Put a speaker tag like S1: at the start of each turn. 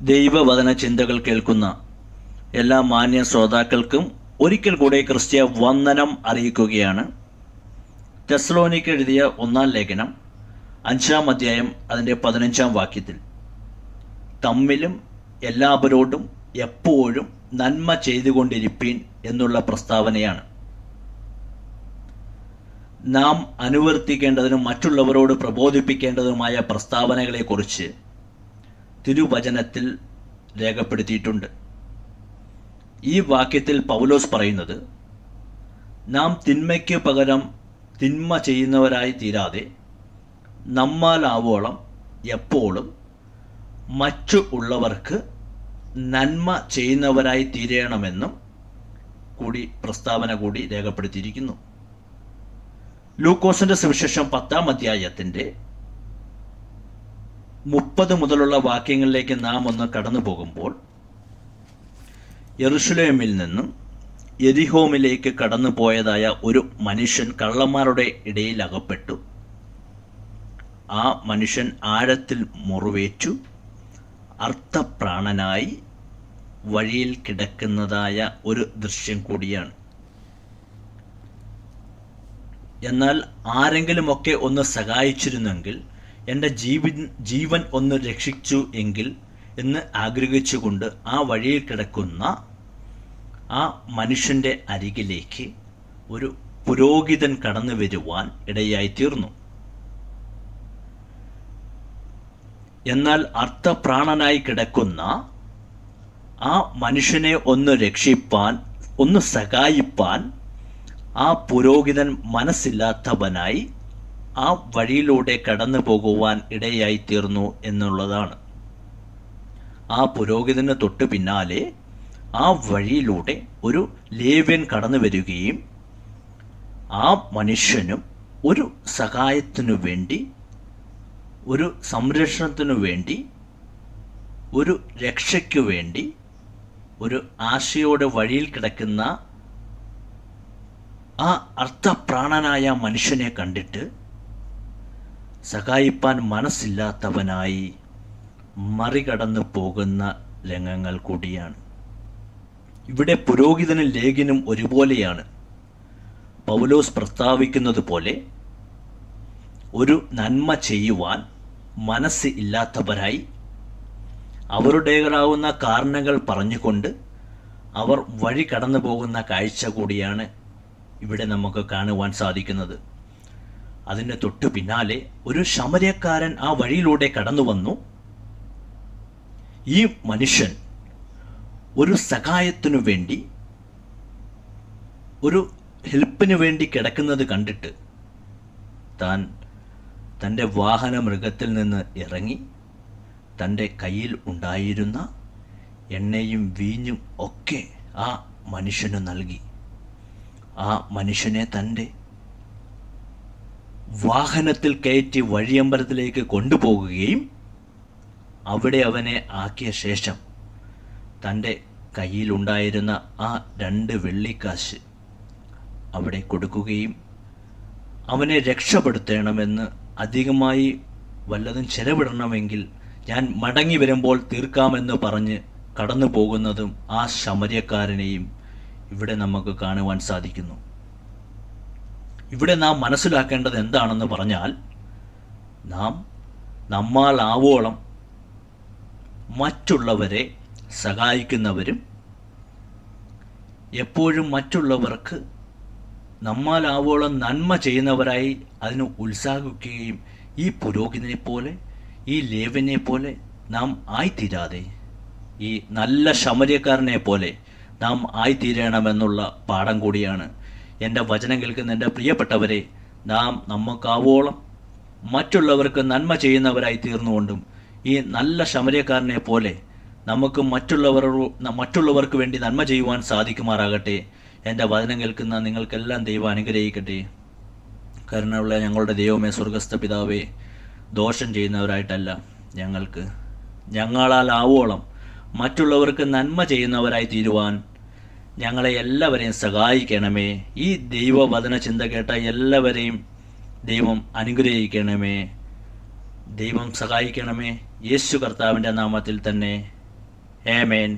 S1: ദൈവവചന ചിന്തകൾ കേൾക്കുന്ന എല്ലാ മാന്യ ശ്രോതാക്കൾക്കും ഒരിക്കൽ കൂടെ ക്രിസ്ത്യ വന്ദനം അറിയിക്കുകയാണ്. തെസ്സലോനിക്ക് എഴുതിയ 1-ാം ലേഖനം 5-ാം അധ്യായം അതിൻ്റെ 15-ാം വാക്യത്തിൽ തമ്മിലും എല്ലാവരോടും എപ്പോഴും നന്മ ചെയ്തുകൊണ്ടിരിപ്പീൻ എന്നുള്ള പ്രസ്താവനയാണ്. നാം അനുവർത്തിക്കേണ്ടതിനും മറ്റുള്ളവരോട് പ്രബോധിപ്പിക്കേണ്ടതുമായ പ്രസ്താവനകളെക്കുറിച്ച് തിരുവചനത്തിൽ രേഖപ്പെടുത്തിയിട്ടുണ്ട്. ഈ വാക്യത്തിൽ പൗലോസ് പറയുന്നത്, നാം തിന്മയ്ക്ക് പകരം തിന്മ ചെയ്യുന്നവരായി തീരാതെ നമ്മാലാവോളം എപ്പോഴും മറ്റു ഉള്ളവർക്ക് നന്മ ചെയ്യുന്നവരായി തീരണമെന്നും കൂടി പ്രസ്താവന കൂടി രേഖപ്പെടുത്തിയിരിക്കുന്നു. ലൂക്കോസിന്റെ സുവിശേഷം 10-ാം അധ്യായത്തിൻ്റെ 30 മുതലുള്ള വാക്യങ്ങളിലേക്ക് നാം ഒന്ന് കടന്നു പോകുമ്പോൾ, യെരുശലേമിൽ നിന്നും യെരിഹോമിലേക്ക് കടന്നു പോയതായ ഒരു മനുഷ്യൻ കള്ളന്മാരുടെ ഇടയിൽ അകപ്പെട്ടു. ആ മനുഷ്യൻ ആഴത്തിൽ മുറിവേറ്റു അർത്ഥപ്രാണനായി വഴിയിൽ കിടക്കുന്നതായ ഒരു ദൃശ്യം കൂടിയാണ്. എന്നാൽ ആരെങ്കിലുമൊക്കെ ഒന്ന് സഹായിച്ചിരുന്നെങ്കിൽ, എൻ്റെ ജീവൻ ഒന്ന് രക്ഷിച്ചു എങ്കിൽ എന്ന് ആഗ്രഹിച്ചുകൊണ്ട് ആ വഴിയിൽ കിടക്കുന്ന ആ മനുഷ്യൻ്റെ അരികിലേക്ക് ഒരു പുരോഹിതൻ കടന്നു വരുവാൻ ഇടയായിത്തീർന്നു. എന്നാൽ അർത്ഥപ്രാണനായി കിടക്കുന്ന ആ മനുഷ്യനെ ഒന്ന് രക്ഷിപ്പാൻ, ഒന്ന് സഹായിപ്പാൻ ആ പുരോഹിതൻ മനസ്സില്ലാത്തവനായി ആ വഴിയിലൂടെ കടന്നു പോകുവാൻ ഇടയായിത്തീർന്നു എന്നുള്ളതാണ്. ആ പുരോഹിതന് തൊട്ട് പിന്നാലെ ആ വഴിയിലൂടെ ഒരു ലേവ്യൻ കടന്നു വരികയും ആ മനുഷ്യനും ഒരു സഹായത്തിനു വേണ്ടി, ഒരു സംരക്ഷണത്തിനു വേണ്ടി, ഒരു രക്ഷയ്ക്കു വേണ്ടി, ഒരു ആശയോടെ വഴിയിൽ കിടക്കുന്ന ആ അർത്ഥപ്രാണനായ മനുഷ്യനെ കണ്ടിട്ട് സഹായിപ്പാൻ മനസ്സില്ലാത്തവനായി മറികടന്നു പോകുന്ന രംഗങ്ങൾ കൂടിയാണ്. ഇവിടെ പുരോഹിതനും ലേഖ്യനും ഒരുപോലെയാണ്. പൗലോസ് പ്രസ്താവിക്കുന്നത് പോലെ ഒരു നന്മ ചെയ്യുവാൻ മനസ്സ് ഇല്ലാത്തവരായി അവരുടേതാവുന്ന കാരണങ്ങൾ പറഞ്ഞുകൊണ്ട് അവർ വഴി കടന്നു പോകുന്ന കാഴ്ച കൂടിയാണ് ഇവിടെ നമുക്ക് കാണുവാൻ സാധിക്കുന്നത്. അതിന് തൊട്ടു പിന്നാലെ ഒരു ശമര്യക്കാരൻ ആ വഴിയിലൂടെ കടന്നു വന്നു. ഈ മനുഷ്യൻ ഒരു സഹായത്തിനു വേണ്ടി, ഒരു ഹെൽപ്പിന് വേണ്ടി കിടക്കുന്നത് കണ്ടിട്ട് താൻ തൻ്റെ വാഹന മൃഗത്തിൽ നിന്ന് ഇറങ്ങി തൻ്റെ കയ്യിൽ ഉണ്ടായിരുന്ന എണ്ണയും വീഞ്ഞും ഒക്കെ ആ മനുഷ്യന് നൽകി. ആ മനുഷ്യനെ തൻ്റെ വാഹനത്തിൽ കയറ്റി വഴിയമ്പലത്തിലേക്ക് കൊണ്ടുപോകുകയും അവിടെ അവനെ ആക്കിയ ശേഷം തൻ്റെ കയ്യിലുണ്ടായിരുന്ന ആ 2 വെള്ളിക്കാശ് അവിടെ കൊടുക്കുകയും അവനെ രക്ഷപ്പെടുത്തണമെന്ന്, അധികമായി വല്ലതും ചെലവിടണമെങ്കിൽ ഞാൻ മടങ്ങി വരുമ്പോൾ തീർക്കാമെന്ന് പറഞ്ഞ് കടന്നു പോകുന്നതും ആ ശമര്യക്കാരനെയും ഇവിടെ നമുക്ക് കാണുവാൻ സാധിക്കുന്നു. ഇവിടെ നാം മനസ്സിലാക്കേണ്ടത് എന്താണെന്ന് പറഞ്ഞാൽ, നാം നമ്മാലാവോളം മറ്റുള്ളവരെ സഹായിക്കുന്നവരും എപ്പോഴും മറ്റുള്ളവർക്ക് നമ്മാലാവോളം നന്മ ചെയ്യുന്നവരായി അതിന് ഉത്സാഹിക്കുകയും ഈ പുരോഹിതനെ പോലെ, ഈ ലേവ്യനെ പോലെ നാം ആയിത്തീരാതെ ഈ നല്ല ശമര്യക്കാരനെ പോലെ നാം ആയിത്തീരണമെന്നുള്ള പാഠം കൂടിയാണ്. എൻ്റെ വചനം കേൾക്കുന്ന എൻ്റെ പ്രിയപ്പെട്ടവരെ, നാം നമുക്കാവോളം മറ്റുള്ളവർക്ക് നന്മ ചെയ്യുന്നവരായി തീർന്നുകൊണ്ടും ഈ നല്ല ശമര്യക്കാരനെ പോലെ നമുക്ക് മറ്റുള്ളവർക്ക് വേണ്ടി നന്മ ചെയ്യുവാൻ സാധിക്കുമാറാകട്ടെ. എൻ്റെ വചനം കേൾക്കുന്ന നിങ്ങൾക്കെല്ലാം ദൈവം അനുഗ്രഹിക്കട്ടെ. കരുണയുള്ള ഞങ്ങളുടെ ദൈവമേ, സ്വർഗസ്ഥ പിതാവേ, ദോഷം ചെയ്യുന്നവരായിട്ടല്ല, ഞങ്ങളാൽ ആവോളം മറ്റുള്ളവർക്ക് നന്മ ചെയ്യുന്നവരായി തീരുവാൻ ഞങ്ങളെ എല്ലാവരെയും സഹായിക്കണമേ. ഈ ദൈവവചന ചിന്ത കേട്ട എല്ലാവരെയും ദൈവം അനുഗ്രഹിക്കണമേ. ദൈവം സഹായിക്കണമേ. യേശു കർത്താവിൻ്റെ നാമത്തിൽ തന്നെ ആമേൻ.